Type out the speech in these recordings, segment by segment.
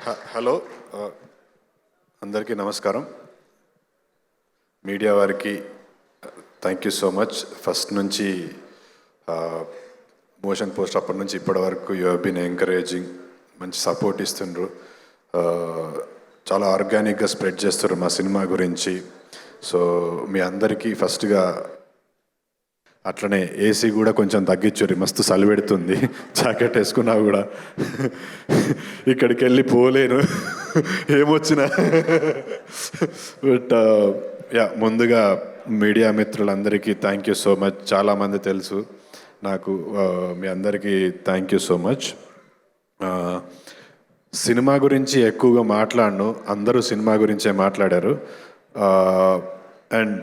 Hello, అందరికీ నమస్కారం. Media వారికి thank you so much. First నుంచి మోషన్ పోస్ట్ అప్పటి నుంచి ఇప్పటి వరకు యూ హ్యావ్ బీన్ ఎంకరేజింగ్, మంచి సపోర్ట్ ఇస్తుండ్రు, చాలా ఆర్గానిక్గా స్ప్రెడ్ చేస్తారు మా సినిమా గురించి. సో మీ అందరికీ ఫస్ట్గా అట్లనే ఏసీ కూడా కొంచెం తగ్గించుర్రి, మస్తు చలి పెడుతుంది. జాకెట్ వేసుకున్నా కూడా ఇక్కడికి వెళ్ళి పోలేను ఏమొచ్చినా. బట్ ముందుగా మీడియా మిత్రులందరికీ థ్యాంక్ యూ సో మచ్. చాలామంది తెలుసు నాకు, మీ అందరికీ thank you so much. Cinema గురించి ఎక్కువగా మాట్లాడను, అందరూ సినిమా గురించే మాట్లాడారు. అండ్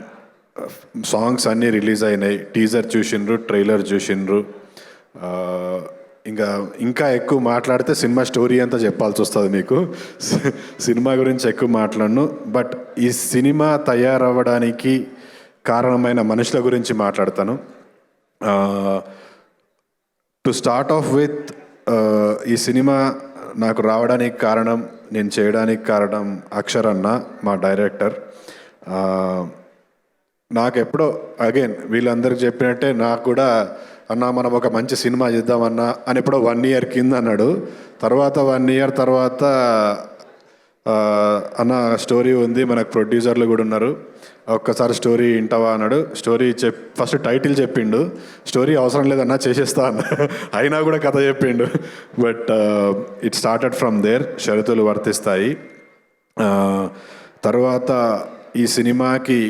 సాంగ్స్ అన్నీ రిలీజ్ అయినాయి, టీజర్ చూసిండ్రు, ట్రైలర్ చూసిండ్రు. ఇంకా ఎక్కువ మాట్లాడితే సినిమా స్టోరీ అంతా చెప్పాల్సి వస్తుంది మీకు. సినిమా గురించి ఎక్కువ మాట్లాడను, బట్ ఈ సినిమా తయారవ్వడానికి కారణమైన మనుషుల గురించి మాట్లాడతాను. టు స్టార్ట్ ఆఫ్ విత్, ఈ సినిమా నాకు రావడానికి కారణం, నేను చేయడానికి కారణం అక్షర్ అన్న, మా డైరెక్టర్. నాకు ఎప్పుడో అగైన్ వీళ్ళందరికీ చెప్పినట్టే నాకు కూడా, అన్న మనం ఒక మంచి సినిమా చేద్దామన్నా అని ఎప్పుడో 1 year కింద అన్నాడు. తర్వాత 1 year తర్వాత అన్న స్టోరీ ఉంది, మనకు ప్రొడ్యూసర్లు కూడా ఉన్నారు, ఒక్కసారి స్టోరీ వింటావా అన్నాడు. స్టోరీ ఫస్ట్ టైటిల్ చెప్పిండు, స్టోరీ అవసరం లేదన్నా చేసేస్తా అన్న. అయినా కూడా కథ చెప్పిండు. But it started from there. షరతులు వర్తిస్తాయి. తర్వాత ఈ సినిమాకి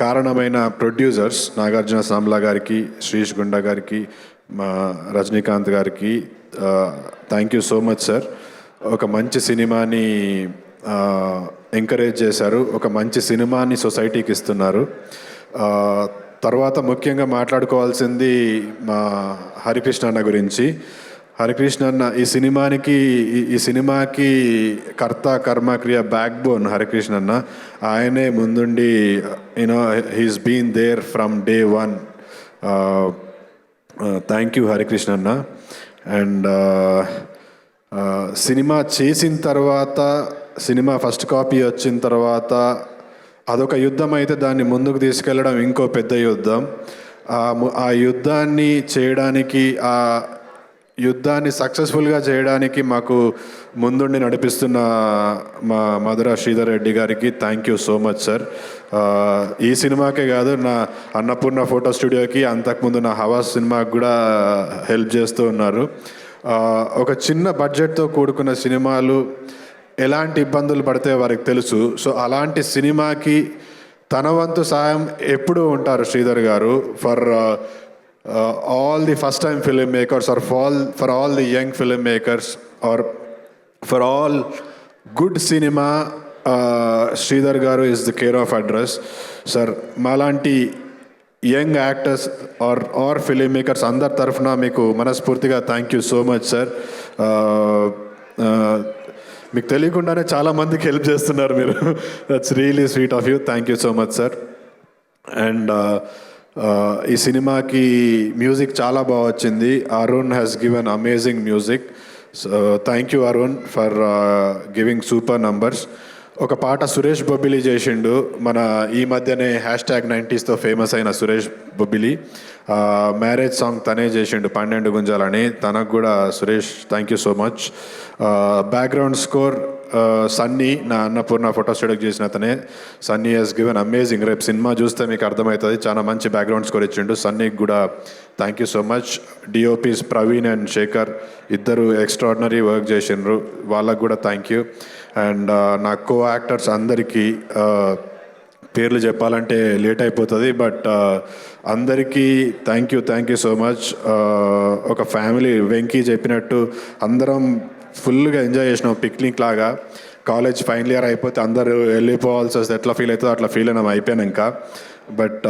కారణమైన ప్రొడ్యూసర్స్ నాగార్జున సామ్లా గారికి, శ్రీష్ గుండా గారికి, మా రజనీకాంత్ గారికి thank you so much sir. ఒక మంచి సినిమాని ఎంకరేజ్ చేశారు, ఒక మంచి సినిమాని సొసైటీకి ఇస్తున్నారు. తర్వాత ముఖ్యంగా మాట్లాడుకోవాల్సింది మా హరికృష్ణ అన్న గురించి. హరికృష్ణ అన్న ఈ సినిమాకి కర్త కర్మ క్రియ బ్యాక్ బోన్ హరికృష్ణ అన్న. ఆయనే ముందుండి you know he's been there from day 1. Thank you Harikrishna అన్న. అండ్ సినిమా చేసిన తర్వాత, సినిమా ఫస్ట్ కాపీ వచ్చిన తర్వాత అదొక యుద్ధం అయితే దాన్ని ముందుకు తీసుకెళ్ళడం ఇంకో పెద్ద యుద్ధం. ఆ యుద్ధాన్ని చేయడానికి, ఆ యుద్ధాన్ని సక్సెస్ఫుల్గా చేయడానికి మాకు ముందుండి నడిపిస్తున్న మా మధుర శ్రీధర్ రెడ్డి గారికి thank you so much sir. ఈ సినిమాకే కాదు, నా అన్నపూర్ణ ఫోటో స్టూడియోకి, అంతకుముందు నా హవాస్ సినిమాకి కూడా హెల్ప్ చేస్తూ ఉన్నారు. ఒక చిన్న బడ్జెట్తో కూడుకున్న సినిమాలు ఎలాంటి ఇబ్బందులు పడితే వారికి తెలుసు. సో అలాంటి సినిమాకి తన వంతు సాయం ఎప్పుడూ ఉంటారు శ్రీధర్ గారు. For all the first time filmmakers, or for all the young filmmakers, or for all good cinema, Sridhar garu is the care of address. Sir, malanti young actors or filmmakers అందరి తరఫున మీకు మనస్ఫూర్తిగా thank you so much sir. మీకు తెలియకుండానే చాలామందికి help చేస్తున్నారు మీరు. That's really sweet of you. Thank you so much sir. And ఈ సినిమాకి మ్యూజిక్ చాలా బాగా వచ్చింది. Arun has given amazing music. So thank you Arun for giving super numbers. ఒక పాట సురేష్ బొబ్బిలి చేసిండు, మన ఈ మధ్యనే #90sతో ఫేమస్ అయిన సురేష్ బొబ్బిలి. మ్యారేజ్ సాంగ్ తనే చేసిండు, 12 గుంజాలని. తనకు కూడా Suresh thank you so much. Background score Sunny, నా అన్నపూర్ణ ఫోటో స్టూడియోకి చేసిన అతనే. Sunny has given amazing. రేపు సినిమా చూస్తే మీకు అర్థమవుతుంది, చాలా మంచి బ్యాక్గ్రౌండ్ స్కోర్ ఇచ్చిండు. సన్నీకి కూడా thank you so much. DOPs Praveen and Shekhar ఇద్దరు ఎక్స్ట్రాడినరీ వర్క్ చేసిండ్రు, వాళ్ళకు కూడా థ్యాంక్ యూ. అండ్ నా కో యాక్టర్స్ అందరికీ పేర్లు చెప్పాలంటే లేట్ అయిపోతుంది, బట్ అందరికీ థ్యాంక్ యూ సో మచ్. ఒక ఫ్యామిలీ, వెంకీ చెప్పినట్టు అందరం ఫుల్గా ఎంజాయ్ చేసినాం, పిక్నిక్ లాగా. కాలేజ్ ఫైనల్ ఇయర్ అయిపోతే అందరూ వెళ్ళిపోవాల్సి వస్తే ఎట్లా ఫీల్ అవుతుందో అట్లా ఫీల్ అయినాం అయిపోయాక. బట్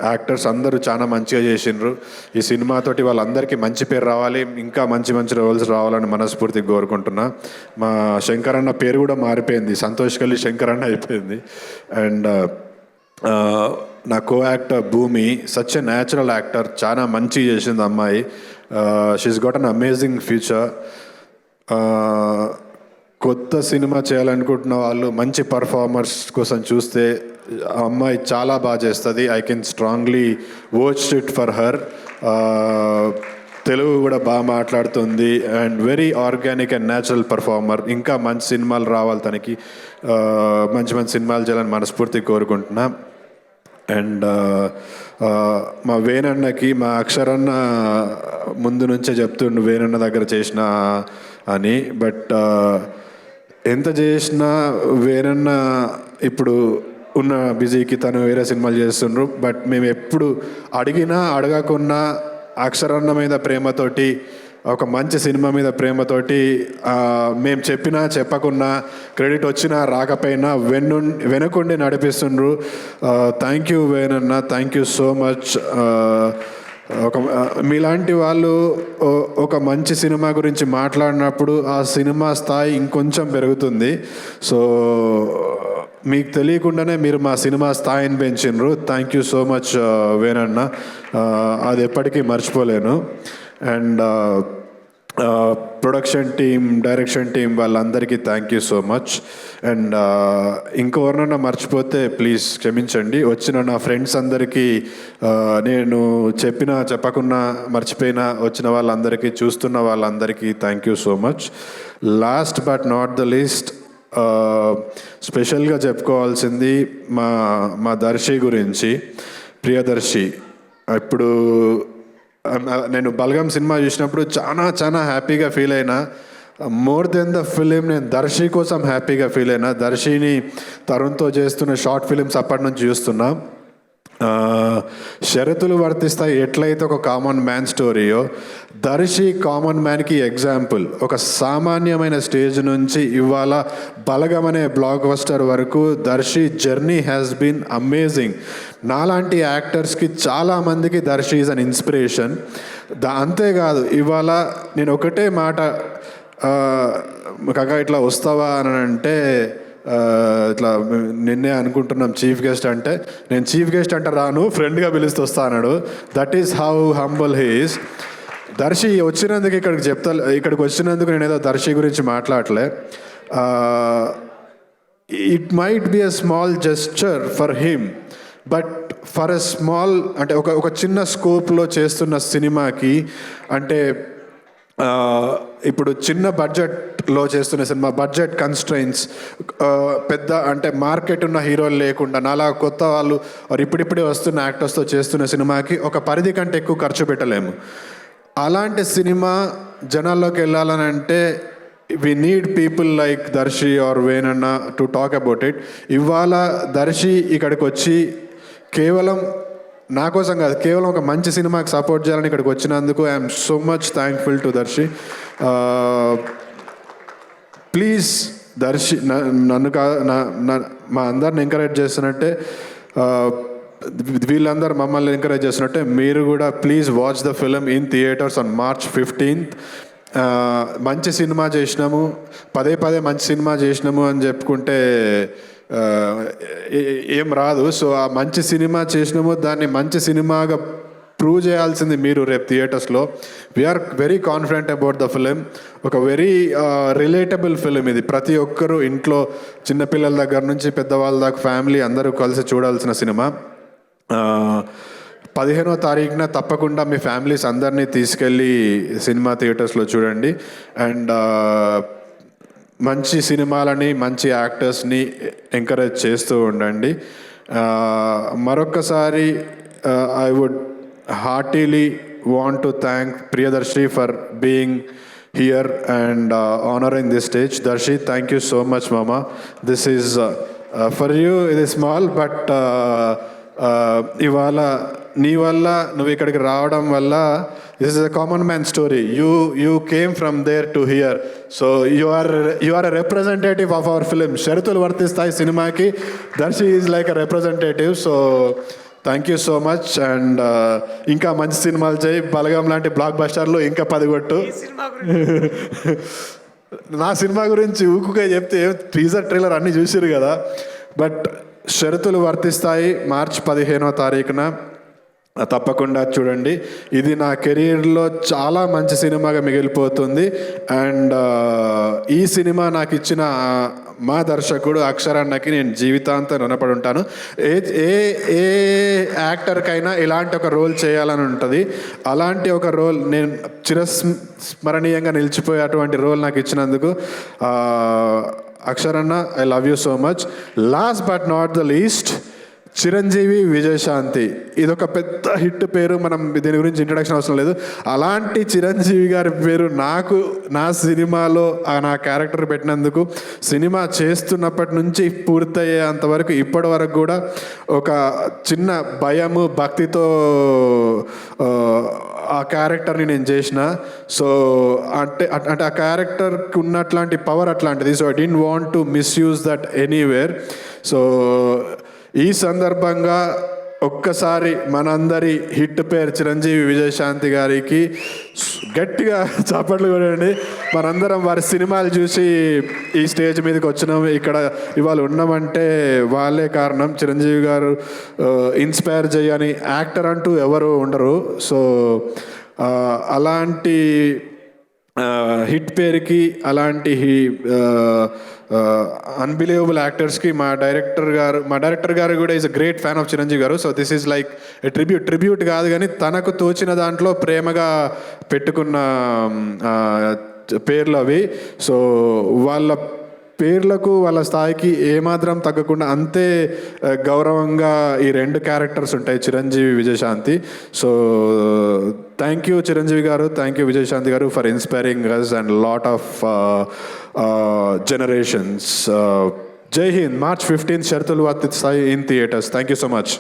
యాక్టర్స్ అందరూ చాలా మంచిగా చేసిండ్రు. ఈ సినిమాతోటి వాళ్ళందరికీ మంచి పేరు రావాలి, ఇంకా మంచి మంచి రోల్స్ రావాలని మనస్ఫూర్తిగా కోరుకుంటున్నా. మా శంకర్ అన్న పేరు కూడా మారిపోయింది, సంతోష్ కలి శంకర్ అన్న అయిపోయింది. అండ్ నా కో యాక్టర్ భూమి, సచ్ ఎ న్యాచురల్ యాక్టర్, చాలా మంచిగా చేసింది అమ్మాయి. She's got an amazing future. కొత్త సినిమా చేయాలనుకుంటున్న వాళ్ళు మంచి పర్ఫార్మర్స్ కోసం చూస్తే ఆ అమ్మాయి చాలా బాగా చేస్తుంది. I can strongly watch it for her. Telugu కూడా బాగా మాట్లాడుతుంది and very organic and natural performer. ఇంకా మంచి సినిమాలు రావాలి తనకి, మంచి మంచి సినిమాలు చేయాలని మనస్ఫూర్తిగా కోరుకుంటున్నా. అండ్ మా వేణన్నకి మా అక్షరన్న ముందు నుంచే చెప్తుండు వేణన్న దగ్గర చేసిన అని. బట్ ఎంత చేసినా వేణన్న ఇప్పుడు ఉన్న బిజీకి తను వేరే సినిమాలు చేస్తుండ్రు. బట్ మేము ఎప్పుడు అడిగినా అడగకున్నా అక్షరన్న మీద ప్రేమతోటి, ఒక మంచి సినిమా మీద ప్రేమతోటి మేము చెప్పినా చెప్పకున్నా, క్రెడిట్ వచ్చినా రాకపోయినా వెనుకుండి నడిపిస్తుండ్రు. థ్యాంక్ యూ వేణన్న, థ్యాంక్ యూ సో మచ్. మీలాంటి వాళ్ళు ఒక మంచి సినిమా గురించి మాట్లాడినప్పుడు ఆ సినిమా స్థాయి ఇంకొంచెం పెరుగుతుంది. సో మీకు తెలియకుండానే మీరు మా సినిమా స్థాయిని పెంచినారు. థ్యాంక్ యూ సో మచ్ వేణన్న, అది ఎప్పటికీ మర్చిపోలేను. And production team, direction team వాళ్ళందరికీ thank you so much. And ఇంకెవరినన్నా మర్చిపోతే ప్లీజ్ క్షమించండి. వచ్చిన నా ఫ్రెండ్స్ అందరికీ, నేను చెప్పకున్నా మర్చిపోయినా వచ్చిన వాళ్ళందరికీ, చూస్తున్న వాళ్ళందరికీ thank you so much. Last but not the least, స్పెషల్గా చెప్పుకోవాల్సింది మా దర్శి గురించి. ప్రియదర్శి, ఇప్పుడు నేను బలగం సినిమా చూసినప్పుడు చాలా హ్యాపీగా ఫీల్ అయినా. మోర్ దెన్ ద ఫిలిం నేను దర్శి కోసం హ్యాపీగా ఫీల్ అయినా. దర్శిని తరుణ్తో చేస్తున్న షార్ట్ ఫిలిమ్స్ అప్పటి నుంచి చూస్తున్నా. షరతులు వర్తిస్తాయి ఎట్లయితే ఒక కామన్ మ్యాన్ స్టోరీయో, దర్శి కామన్ మ్యాన్కి ఎగ్జాంపుల్. ఒక సామాన్యమైన స్టేజ్ నుంచి ఇవాళ బలగం అనే బ్లాక్ బస్టర్ వరకు Darshi journey has been amazing. నాలాంటి యాక్టర్స్కి చాలామందికి దర్శి ఈజ్ అన్ ఇన్స్పిరేషన్. అంతేకాదు, ఇవాళ నేను ఒకటే మాట, కాక ఇట్లా వస్తావా అని అంటే, ఇట్లా నిన్నే అనుకుంటున్నాం చీఫ్ గెస్ట్ అంటే, నేను చీఫ్ గెస్ట్ అంటే రాను, ఫ్రెండ్గా పిలుస్తూ వస్తా అన్నాడు. That is how humble he is. Darshi వచ్చినందుకు ఇక్కడికి వచ్చినందుకు నేను ఏదో దర్శి గురించి మాట్లాడలే. It might be a small gesture for him, but for a small, అంటే ఒక చిన్న స్కోప్లో చేస్తున్న సినిమాకి, అంటే ఇప్పుడు చిన్న బడ్జెట్లో చేస్తున్న సినిమా, బడ్జెట్ కన్స్ట్రైన్స్, పెద్ద అంటే మార్కెట్ ఉన్న హీరోలు లేకుండా నాలా కొత్త వాళ్ళు ఇప్పుడిప్పుడే వస్తున్న యాక్టర్స్తో చేస్తున్న సినిమాకి ఒక పరిధి కంటే ఎక్కువ ఖర్చు పెట్టలేము. అలాంటి సినిమా జనాల్లోకి వెళ్ళాలని అంటే we need people like Darsi or వేణన్న టు టాక్ అబౌట్ ఇట్. ఇవాళ దర్శి ఇక్కడికి వచ్చి కేవలం నా కోసం కాదు, కేవలం ఒక మంచి సినిమాకి సపోర్ట్ చేయాలని ఇక్కడికి వచ్చినందుకు I'm so much thankful to Darshi. Please Darshi నన్ను మా అందరిని ఎంకరేజ్ చేస్తున్నట్టే, వీళ్ళందరూ మమ్మల్ని ఎంకరేజ్ చేస్తున్నట్టే మీరు కూడా please watch the film in theatres on March 15th. మంచి సినిమా చేసినాము, పదే మంచి సినిమా చేసినాము అని చెప్పుకుంటే ఏం రాదు. సో ఆ మంచి సినిమా చేసినాము, దాన్ని మంచి సినిమాగా ప్రూవ్ చేయాల్సింది మీరు రేపు థియేటర్స్లో. We are very confident about the film. ఒక వెరీ రిలేటబుల్ ఫిలిం ఇది. ప్రతి ఒక్కరూ ఇంట్లో చిన్నపిల్లల దగ్గర నుంచి పెద్దవాళ్ళ దాకా ఫ్యామిలీ అందరూ కలిసి చూడాల్సిన సినిమా. 15వ తారీఖున తప్పకుండా మీ ఫ్యామిలీస్ అందరినీ తీసుకెళ్ళి సినిమా థియేటర్స్లో చూడండి. అండ్ మంచి సినిమాలని, మంచి యాక్టర్స్ని ఎంకరేజ్ చేస్తూ ఉండండి. మరొకసారి I would heartily want to thank Priyadarshi for being here and honoring this stage. Darshi, thank you so much, Mama. This is for you, it is small, but ఇవాళ నీ వల్ల నువ్వు ఇక్కడికి రావడం వల్ల this is a common man story. You came from there to here. So you are a representative of our film. షరతులు వర్తిస్తాయి సినిమాకి. Darshi is like a representative. So thank you so much. And ఇంకా మంచి సినిమాలు చేయి, బలగం లాంటి బ్లాక్ బస్టర్లు ఇంకా 10 కొట్టు. నా సినిమా గురించి ఊకుగా చెప్తే టీజర్ ట్రైలర్ అన్నీ చూసిరు కదా. బట్ షరతులు వర్తిస్తాయి March 15వ తారీఖున. తప్పకుండా చూడండి. ఇది నా కెరీర్లో చాలా మంచి సినిమాగా మిగిలిపోతుంది. అండ్ ఈ సినిమా నాకు ఇచ్చిన మా దర్శకుడు అక్షరన్నకి నేను జీవితాంతం రుణపడి ఉంటాను. ఏ ఏ ఏ యాక్టర్కైనా ఇలాంటి ఒక రోల్ చేయాలని ఉంటుంది. అలాంటి ఒక రోల్ నేను చిరస్మరణీయంగా నిలిచిపోయే అటువంటి రోల్ నాకు ఇచ్చినందుకు అక్షరన్న, I love you so much. Last but not the least, Chiranjeevi Vijayashanti. ఇదొక పెద్ద హిట్ పేరు, మనం దీని గురించి ఇంట్రడక్షన్ అవసరం లేదు. అలాంటి చిరంజీవి గారి పేరు నాకు నా సినిమాలో నా క్యారెక్టర్ పెట్టినందుకు, సినిమా చేస్తున్నప్పటి నుంచి పూర్తయ్యేంతవరకు ఇప్పటి వరకు కూడా ఒక చిన్న భయము భక్తితో ఆ క్యారెక్టర్ని నేను చేసిన. సో అంటే అంటే ఆ క్యారెక్టర్కి ఉన్నట్లాంటి పవర్ అట్లాంటిది. So I don't want to misuse that anywhere. So ఈ సందర్భంగా ఒక్కసారి మనందరి హిట్ పేరు చిరంజీవి విజయశాంతి గారికి గట్టిగా చప్పట్లు కొట్టండి. మనందరం వారి సినిమాలు చూసి ఈ స్టేజ్ మీదకి వచ్చినాం, ఇక్కడ ఇవాళ ఉన్నామంటే వాళ్ళే కారణం. చిరంజీవి గారు ఇన్స్పైర్ చేయని యాక్టర్ అంటూ ఎవరు ఉండరు. సో అలాంటి హిట్ పేరుకి, అలాంటి అన్బిలీవబుల్ యాక్టర్స్కి మా డైరెక్టర్ గారు కూడా is a great fan of Chiranjeevi గారు. So this is like a tribute కాదు కానీ తనకు తోచిన దాంట్లో ప్రేమగా పెట్టుకున్న పేర్లు అవి. సో వాళ్ళ పేర్లకు వాళ్ళ స్థాయికి ఏమాత్రం తగ్గకుండా అంతే గౌరవంగా ఈ రెండు క్యారెక్టర్స్ ఉంటాయి, Chiranjeevi Vijayashanti. So thank you Chiranjeevi garu, thank you Vijayashanti garu for inspiring us and lot of generations. Jai Hind. March 15th, షరతులు వర్తిస్తాయి in theatres. Thank you so much.